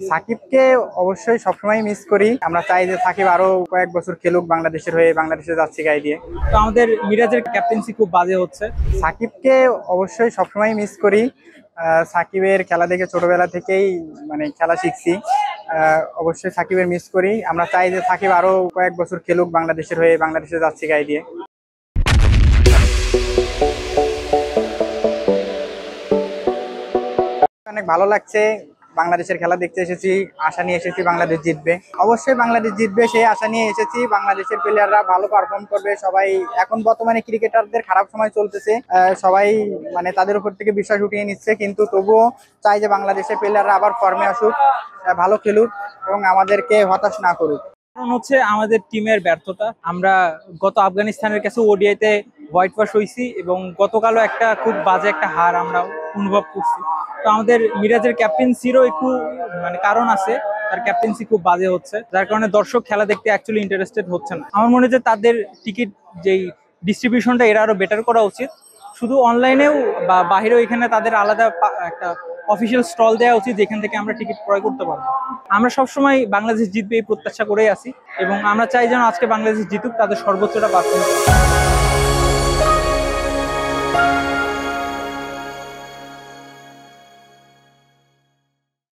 সাকিবকে অবশ্যই সবসময় মিস করি। আমরা চাই যে সাকিব আরো কয়েক বছর খেলুক বাংলাদেশের হয়ে, বাংলাদেশে যাচ্ছে গায়ে দিয়ে। তো আমাদের মিরাজের ক্যাপ্টেন্সি খুব বাজে হচ্ছে। সাকিবকে অবশ্যই সবসময় মিস করি। সাকিবের খেলা দেখে ছোটবেলা থেকেই খেলা শিখছি। অবশ্যই সাকিবের মিস করি। আমরা চাই যে সাকিব আরো কয়েক বছর খেলুক বাংলাদেশের হয়ে, বাংলাদেশে যাচ্ছে গায়ে দিয়ে। অনেক ভালো লাগছে, বাংলাদেশের খেলা দেখতে এসেছি, আশা নিয়ে এসেছি বাংলাদেশ জিতবে। অবশ্যই বাংলাদেশ জিতবে সেই আশা নিয়ে এসেছি। বাংলাদেশের প্লেয়াররা ভালো পারফর্ম করবে। সবাই এখন বর্তমানে ক্রিকেটারদের খারাপ সময় চলতেছে, সবাই তাদের উপর থেকে বিশ্বাস উঠিয়ে নিচ্ছে, কিন্তু তবুও চাই যে বাংলাদেশের প্লেয়াররা আবার ফর্মে আসুক, ভালো খেলুক এবং আমাদেরকে হতাশ না করুক। কারণ হচ্ছে আমাদের টিমের ব্যর্থতা। আমরা গত আফগানিস্তানের কাছে ওডিআইতে হোয়াইট ওয়াশ হয়েছি এবং গতকালও একটা খুব বাজে একটা হার আমরা অনুভব করছি। তো আমাদের মিরাজের ক্যাপ্টেন্সিরও একটু কারণ আছে, তার ক্যাপ্টেন্সি খুব বাজে হচ্ছে, যার কারণে দর্শক খেলা দেখতে অ্যাকচুয়ালি ইন্টারেস্টেড হচ্ছে না। আমার মনে হয় যে তাদের টিকিট যেই ডিস্ট্রিবিউশনটা এরা আরো বেটার করা উচিত। শুধু অনলাইনেও বা বাহিরেও এখানে তাদের আলাদা একটা অফিসিয়াল স্টল দেওয়া উচিত, যেখান থেকে আমরা টিকিট ক্রয় করতে পারবো। আমরা সবসময় বাংলাদেশ জিতবে এই প্রত্যাশা করেই আছি এবং আমরা চাই যেন আজকে বাংলাদেশ জিতুক, তাদের সর্বোচ্চটা পারফরমেন্স।